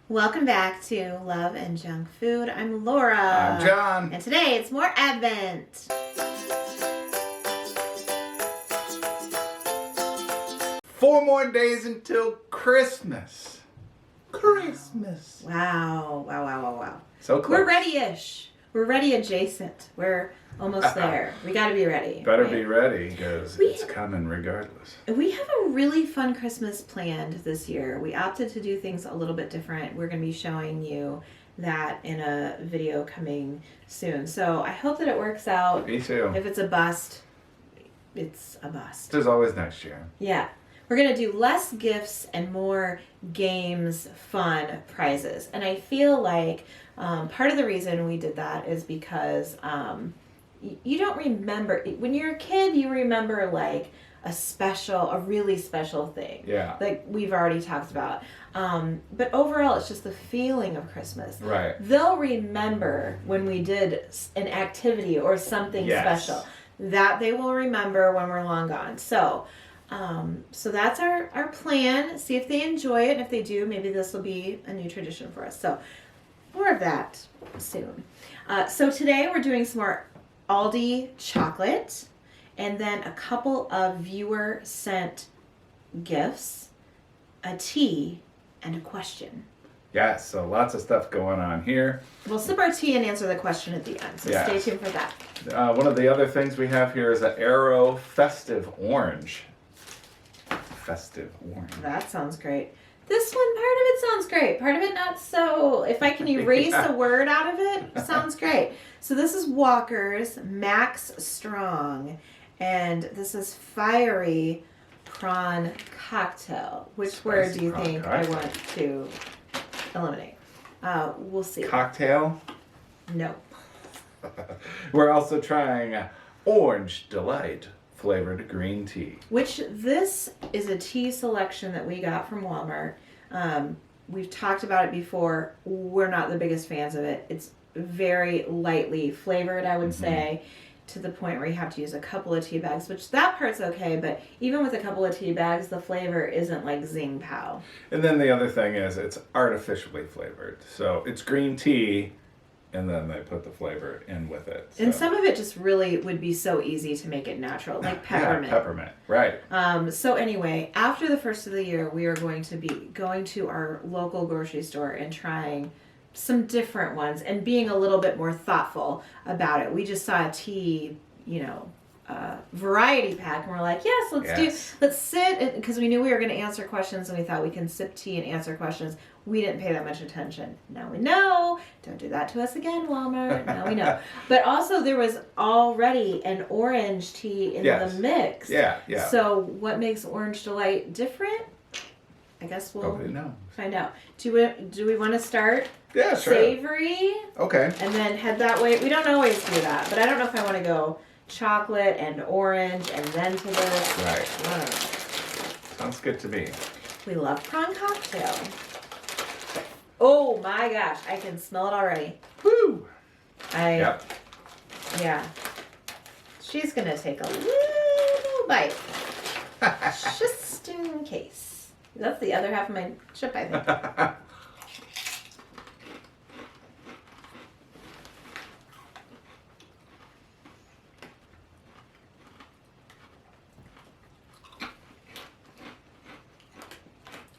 Welcome back to Love and Junk Food. I'm Laura. I'm John. And today it's more Advent. 4 more days until Christmas. Christmas. Wow. So close. We're ready-ish. We're ready adjacent. We're almost there. We got to be ready. Better right? be ready because it's coming regardless. We have a really fun Christmas planned this year. We opted to do things a little bit different. We're going to be showing you that in a video coming soon. So I hope that it works out. Me too. If it's a bust, it's a bust. There's always next year. Yeah. We're going to do less gifts and more games, fun, prizes. And I feel like part of the reason we did that is because you don't remember. When you're a kid, you remember like a really special thing. Yeah. Like we've already talked about. But overall, it's just the feeling of Christmas. Right. They'll remember when we did an activity or something special. That they will remember when we're long gone. So that's our plan. See if they enjoy it. And if they do, maybe this will be a new tradition for us. So more of that soon. So today we're doing some more Aldi chocolate and then a couple of viewer sent gifts, a tea, and a question. Yeah, so lots of stuff going on here. We'll sip our tea and answer the question at the end. So stay tuned for that. One of the other things we have here is an Aero Festive Orange. Festive orange. That sounds great. This one, part of it sounds great. Part of it not so. If I can erase a word out of it, sounds great. So this is Walker's Max Strong. And this is Fiery Prawn Cocktail. Which Spicy word do you prawn think cocktail. I want to eliminate? We'll see. Cocktail. No. We're also trying Orange Delight flavored green tea. Which this is a tea selection that we got from Walmart. We've talked about it before. We're not the biggest fans of it. It's very lightly flavored, I would say, to the point where you have to use a couple of tea bags, which that part's okay, but even with a couple of tea bags, the flavor isn't like zing pow. And then the other thing is it's artificially flavored. So it's green tea, and then they put the flavor in with it. So. And some of it just really would be so easy to make it natural, like peppermint. Yeah, peppermint, right. So anyway, after the first of the year, we are going to be going to our local grocery store and trying some different ones and being a little bit more thoughtful about it. We just saw a tea, variety pack, and we're like, let's sit, because we knew we were going to answer questions, and we thought we can sip tea and answer questions. We didn't pay that much attention. Now we know. Don't do that to us again, Walmart. Now we know. But also there was already an orange tea in the mix. Yeah. So what makes Orange Delight different? I guess we'll find out. Do we want to start sure. savory? Okay. And then head that way? We don't always do that, but I don't know if I want to go chocolate and orange and then to this. Right. Sounds good to me. We love prawn cocktail. Oh my gosh, I can smell it already. Woo! Yeah. She's gonna take a little bite. Just in case. That's the other half of my chip, I think.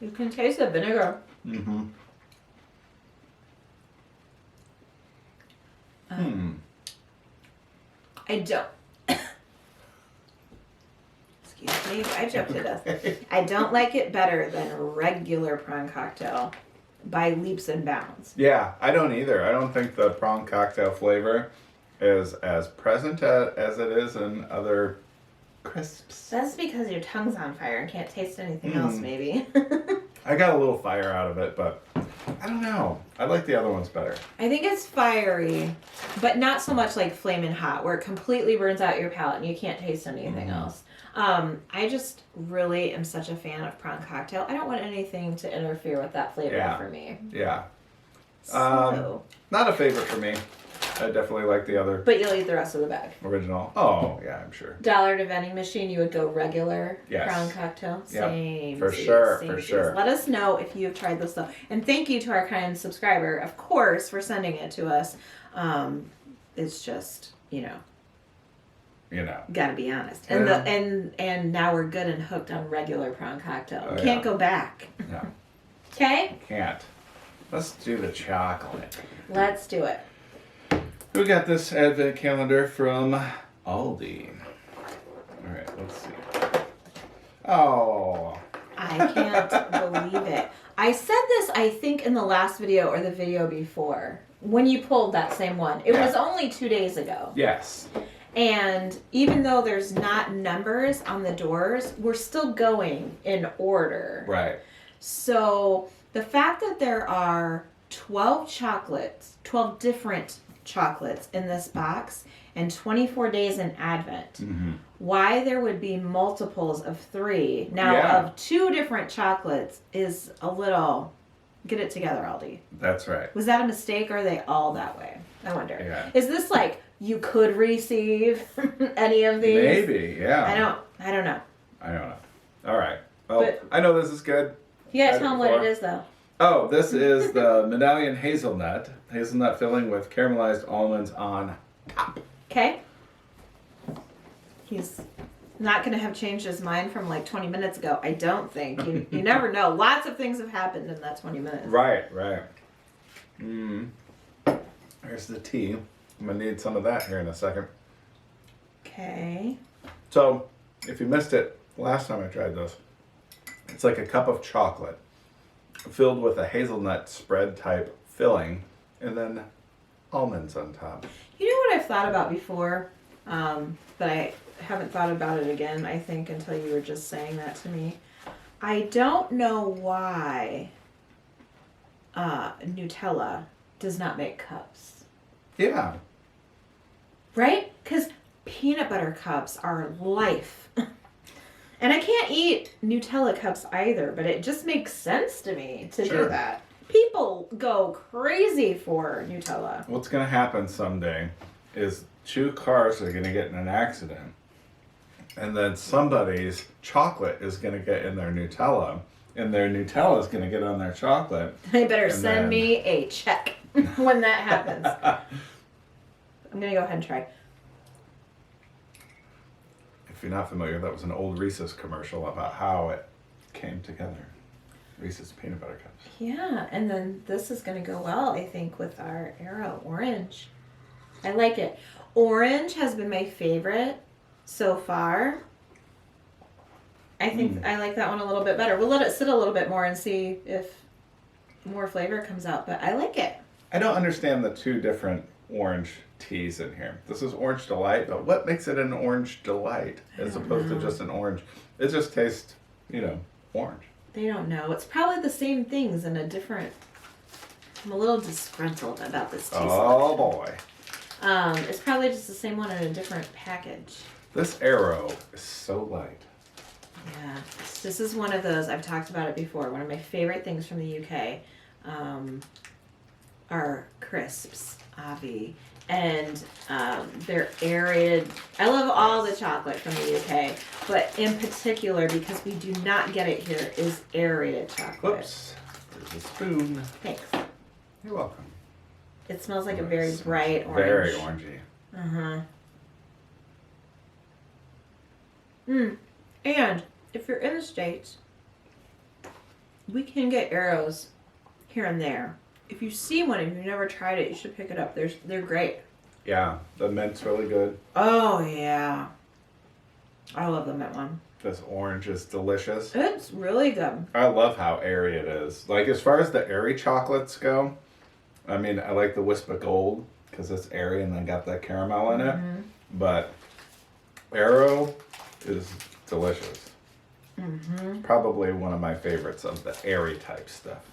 You can taste the vinegar. Mm-hmm. I don't. Excuse me, I jumped to death. I don't like it better than regular prawn cocktail by leaps and bounds. Yeah, I don't either. I don't think the prawn cocktail flavor is as present as it is in other crisps. That's because your tongue's on fire and can't taste anything else, maybe. I got a little fire out of it, but I don't know. I like the other ones better. I think it's fiery, but not so much like flaming hot, where it completely burns out your palate and you can't taste anything else. I just really am such a fan of prawn cocktail. I don't want anything to interfere with that flavor for me. Yeah. So. Not a favorite for me. I definitely like the other But you'll eat the rest of the bag. original. Oh, yeah, I'm sure. Dollar to vending machine, you would go regular Prawn cocktail. Yep. Same. For sure. Let us know if you have tried this though. And thank you to our kind subscriber, of course, for sending it to us. It's just, gotta be honest. And and now we're good and hooked on regular prawn cocktail. Oh, Can't go back. No. Okay? Can't. Let's do the chocolate. Let's do it. We got this advent calendar from Aldi. All right, let's see. Oh. I can't believe it. I said this, I think, in the last video or the video before, when you pulled that same one. It was only 2 days ago. Yes. And even though there's not numbers on the doors, we're still going in order. Right. So the fact that there are 12 different chocolates in this box and 24 days in Advent, why there would be multiples of 3 now of 2 different chocolates is a little... Get it together, Aldi. That's right. Was that a mistake or are they all that way? I wonder. Yeah. Is this like you could receive any of these? Maybe, yeah. I don't know. All right. Well, I know this is good. You gotta tell them what it is, though. Oh, this is the Medallion Hazelnut filling with caramelized almonds on top. Okay. He's not going to have changed his mind from like 20 minutes ago. I don't think. You never know. Lots of things have happened in that 20 minutes. Right. There's the tea. I'm going to need some of that here in a second. Okay. So, if you missed it, last time I tried this, it's like a cup of chocolate filled with a hazelnut spread type filling and then almonds on top. You know what I've thought about before, but I haven't thought about it again, I think, until you were just saying that to me. I don't know why Nutella does not make cups. Yeah. Right? Because peanut butter cups are life. And I can't eat Nutella cups either, but it just makes sense to me to do that. People go crazy for Nutella. What's going to happen someday is 2 cars are going to get in an accident. And then somebody's chocolate is going to get in their Nutella. And their Nutella is going to get on their chocolate. They better send me a check when that happens. I'm going to go ahead and try. If you're not familiar, that was an old Reese's commercial about how it came together. Reese's peanut butter cups. Yeah, and then this is going to go well, I think, with our Aero orange. I like it. Orange has been my favorite so far. I think I like that one a little bit better. We'll let it sit a little bit more and see if more flavor comes out, but I like it. I don't understand the 2 different orange teas in here. This is Orange Delight, but what makes it an Orange Delight as opposed to just an orange? It just tastes, orange. They don't know. It's probably the same things in a different... I'm a little disgruntled about this tea Oh, boy. It's probably just the same one in a different package. This Aero is so light. Yeah. This is one of those, I've talked about it before, one of my favorite things from the UK are crisps, Avi. And they're aerated. I love all the chocolate from the UK, but in particular, because we do not get it here, is aerated chocolate. Whoops. There's a spoon. Thanks. You're welcome. It smells like a very bright orange. Very orangey. Uh-huh. And if you're in the States, we can get Aeros here and there. If you see one and you've never tried it, you should pick it up. They're great. Yeah, the mint's really good. Oh, yeah. I love the mint one. This orange is delicious. It's really good. I love how airy it is. Like, as far as the airy chocolates go, I mean, I like the Wispa Gold because it's airy and then got that caramel in it. But Aero is delicious. Probably one of my favorites of the airy type stuff.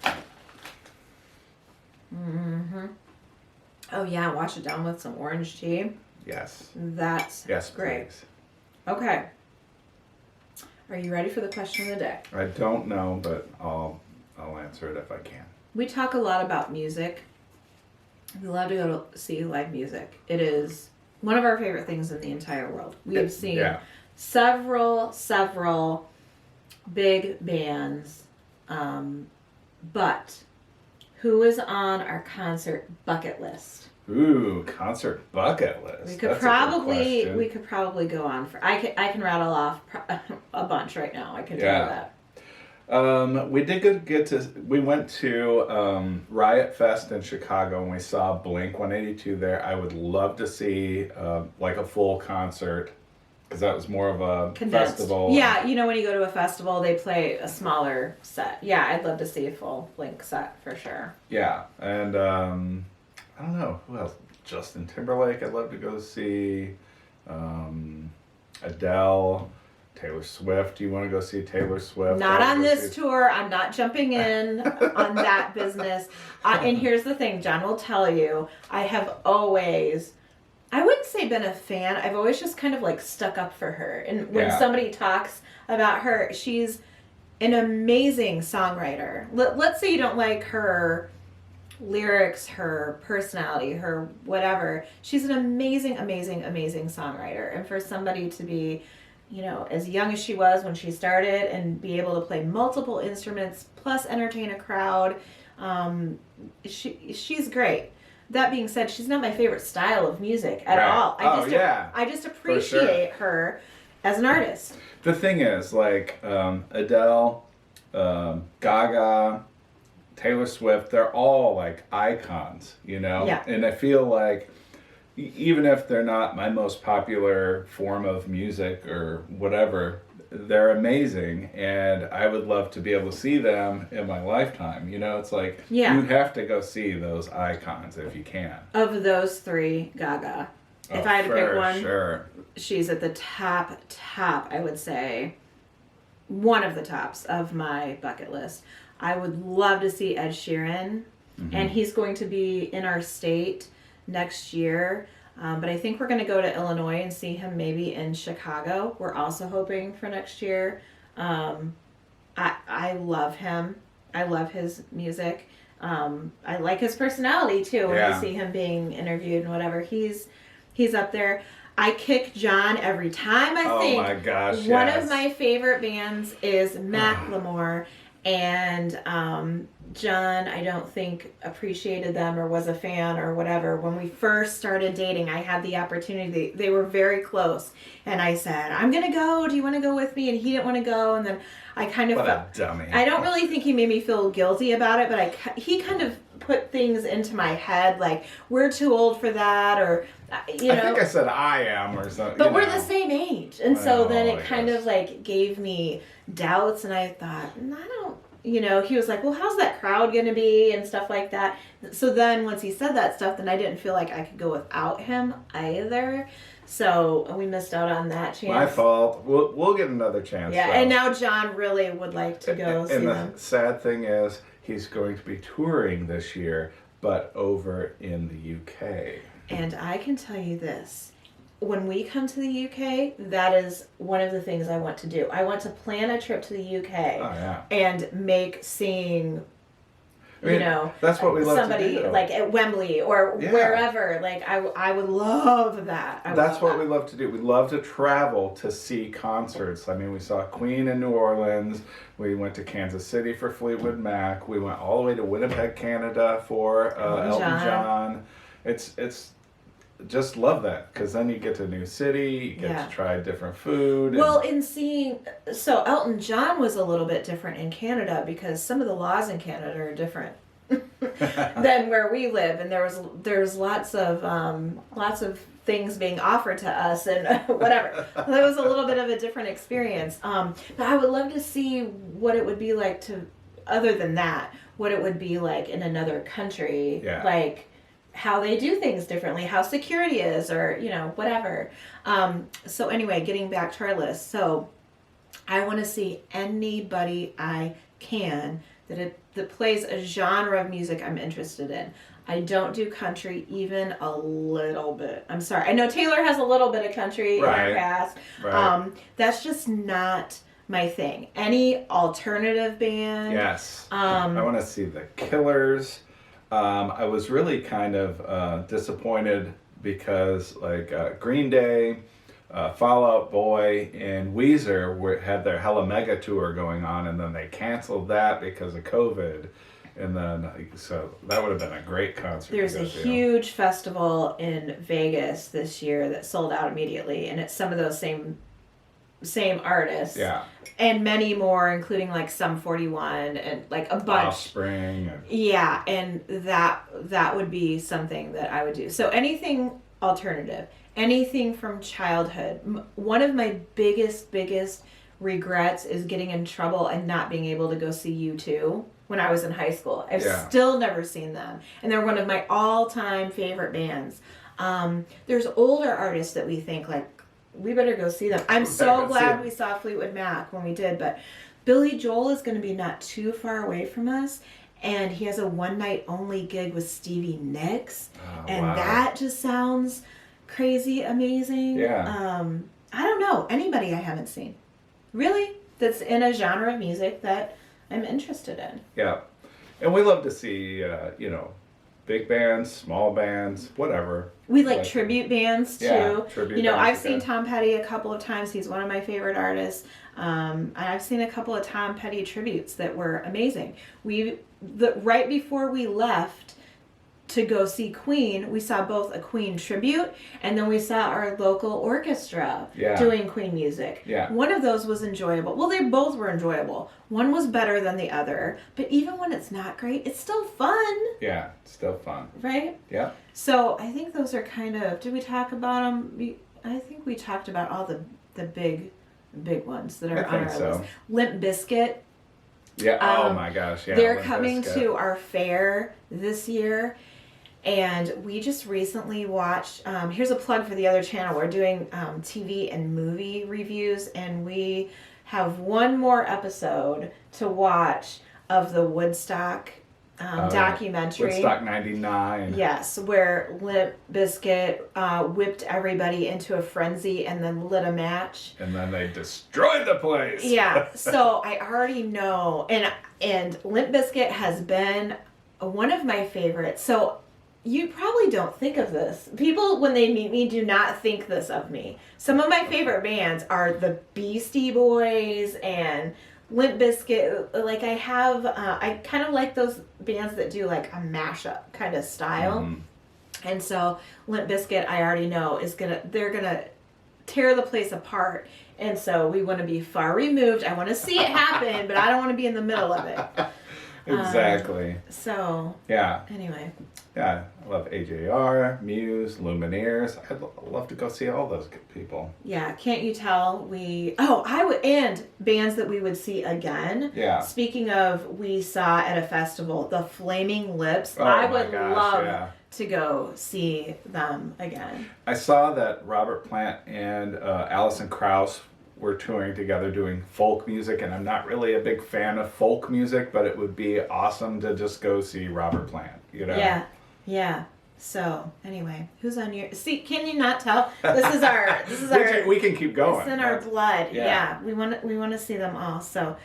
Oh, yeah. Wash it down with some orange tea. Yes. That's great. Please. Okay. Are you ready for the question of the day? I don't know, but I'll answer it if I can. We talk a lot about music We love to go to see live music. It is one of our favorite things in the entire world. We have seen several big bands, but who is on our concert bucket list? Ooh, concert bucket list. We could probably go on for. I can rattle off a bunch right now. I can tell you that. We went to Riot Fest in Chicago and we saw Blink 182 there. I would love to see like a full concert because that was more of a festival. Yeah, you know when you go to a festival, they play a smaller set. Yeah, I'd love to see a full Blink set for sure. Yeah, and I don't know who else. Justin Timberlake. I'd love to go see Adele. Taylor Swift. Do you want to go see Taylor Swift? Not on this tour. I'm not jumping in on that business. And here's the thing, John will tell you, I have always, I wouldn't say been a fan. I've always just kind of like stuck up for her. And when somebody talks about her, she's an amazing songwriter. Let's say you don't like her lyrics, her personality, her whatever. She's an amazing songwriter. And for somebody to be, you know, as young as she was when she started and be able to play multiple instruments plus entertain a crowd, she's great. That being said, she's not my favorite style of music at all. I just appreciate her as an artist. The thing is, like Adele, Gaga, Taylor Swift, they're all like icons, you know? Yeah. And I feel like even if they're not my most popular form of music or whatever, they're amazing, and I would love to be able to see them in my lifetime. You know, it's like you have to go see those icons if you can. Of those three, Gaga. If I had to pick one, she's at the top, I would say, one of the tops of my bucket list. I would love to see Ed Sheeran, and he's going to be in our state next year, but I think we're going to go to Illinois and see him maybe in Chicago. We're also hoping for next year. I love him. I love his music. I like his personality too when I see him being interviewed and whatever. He's up there. I kick John every time I think. Oh my gosh, one of my favorite bands is Macklemore, and John, I don't think appreciated them or was a fan or whatever. When we first started dating, I had the opportunity. They were very close. And I said, I'm going to go. Do you want to go with me? And he didn't want to go. And then I kind of What a dummy. I don't really think he made me feel guilty about it, but he kind of put things into my head like, we're too old for that, or, you know. I think I said I am or something. But we're the same age. And so then it kind of like gave me doubts, and I thought, I don't. You know, he was like, well, how's that crowd going to be and stuff like that. So then once he said that stuff, then I didn't feel like I could go without him either. So we missed out on that chance. My fault. We'll get another chance. Yeah, though. and now John really would like to go see them. And the sad thing is, he's going to be touring this year, but over in the UK. And I can tell you this. When we come to the UK, that is one of the things I want to do. I want to plan a trip to the UK and make seeing, you know, that's what we love somebody to do. Like at Wembley or wherever. Like I would love that. That's what we love to do. We love to travel to see concerts. I mean, we saw Queen in New Orleans. We went to Kansas City for Fleetwood Mac. We went all the way to Winnipeg, Canada for Elton John. It's just love that, because then you get to a new city, you get to try different food. Well, in seeing, so Elton John was a little bit different in Canada because some of the laws in Canada are different than where we live, and there's lots of things being offered to us and whatever. That was a little bit of a different experience. But I would love to see what it would be like other than that, what it would be like in another country, like how they do things differently, how security is, or, you know, whatever. So anyway, getting back to our list. So I want to see anybody I can that plays a genre of music I'm interested in. I don't do country even a little bit. I'm sorry. I know Taylor has a little bit of country in her past. Right. That's just not my thing. Any alternative band. Yes. I want to see the Killers. I was really kind of disappointed because Green Day, Fall Out Boy, and Weezer had their Hella Mega tour going on, and then they canceled that because of COVID. And then, so that would have been a great concert. There's a huge festival in Vegas this year that sold out immediately, and it's some of those same artists. Yeah. And many more, including like Sum 41 and like a bunch. Offspring. Yeah, and that would be something that I would do. So anything alternative, anything from childhood. One of my biggest regrets is getting in trouble and not being able to go see U2 when I was in high school. I've still never seen them. And they're one of my all-time favorite bands. There's older artists that we think like, we better go see them. I'm so glad we saw Fleetwood Mac when we did, but Billy Joel is going to be not too far away from us. And he has a one-night only gig with Stevie Nicks. And that just sounds crazy amazing. Yeah. I don't know. Anybody I haven't seen. Really? That's in a genre of music that I'm interested in. Yeah. And we love to see, big bands, small bands, whatever. We like tribute bands too. Yeah, tribute bands I've seen Tom Petty a couple of times. He's one of my favorite artists. I've seen a couple of Tom Petty tributes that were amazing. Right before we left to go see Queen, we saw both a Queen tribute and then we saw our local orchestra doing Queen music. Yeah. One of those was enjoyable. Well, they both were enjoyable. One was better than the other, but even when it's not great, it's still fun. Yeah, it's still fun. Right? Yeah. So I think those are kind of, did we talk about them? I think we talked about all the big ones that are on our list. Limp Bizkit. Yeah, oh my gosh, yeah. They're coming to our fair this year. And we just recently watched, here's a plug for the other channel. We're doing TV and movie reviews, and we have one more episode to watch of the Woodstock documentary. Woodstock 99. Yes, where Limp Bizkit whipped everybody into a frenzy and then lit a match. And then they destroyed the place. Yeah, so I already know. And Limp Bizkit has been one of my favorites. So you probably don't think of this. People, when they meet me, do not think this of me. Some of my favorite bands are the Beastie Boys and Limp Bizkit. Like I kind of like those bands that do like a mashup kind of style. Mm-hmm. And so Limp Bizkit, I already know they're gonna tear the place apart. And so we want to be far removed. I want to see it happen, but I don't want to be in the middle of it. Exactly. So. Yeah. Anyway. Yeah, I love AJR, Muse, Lumineers. I'd love to go see all those good people. Yeah, can't you tell? I would, and bands that we would see again. Yeah. Speaking of, we saw at a festival, the Flaming Lips. Oh I would love to go see them again. I saw that Robert Plant and Alison Krauss were touring together doing folk music, and I'm not really a big fan of folk music, but it would be awesome to just go see Robert Plant, Yeah. So anyway, who's on your? See, can you not tell? This is our. We can keep going. It's in our blood. Yeah. We want to see them all. So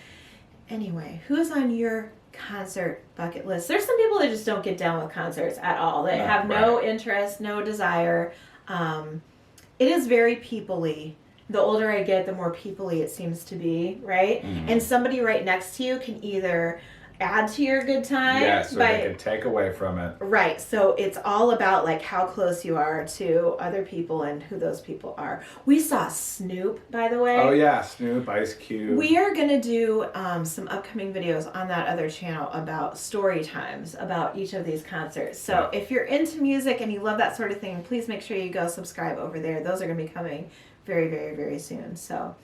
anyway, who's on your concert bucket list? There's some people that just don't get down with concerts at all. They have no interest, no desire. It is very people-y. The older I get, the more people-y it seems to be, right? Mm-hmm. And somebody right next to you can either add to your good time. Yes, or they can take away from it. Right. So it's all about like how close you are to other people and who those people are. We saw Snoop, by the way. Oh yeah, Snoop, Ice Cube. We are going to do some upcoming videos on that other channel about story times about each of these concerts. So if you're into music and you love that sort of thing, please make sure you go subscribe over there. Those are going to be coming very, very, very soon. So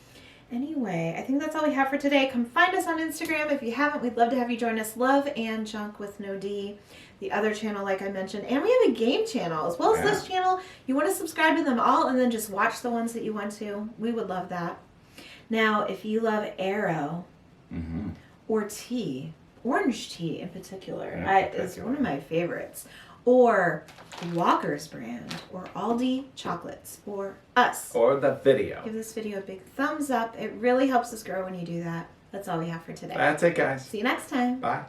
anyway, I think that's all we have for today. Come find us on Instagram. If you haven't, we'd love to have you join us. Love and Junk with no D. The other channel, like I mentioned. And we have a game channel as well as this channel. You want to subscribe to them all and then just watch the ones that you want to. We would love that. Now, if you love Aero or tea, orange tea in particular, is one of my favorites. Or Walker's brand, or Aldi chocolates, or us. Or the video. Give this video a big thumbs up. It really helps us grow when you do that. That's all we have for today. That's it, guys. See you next time. Bye.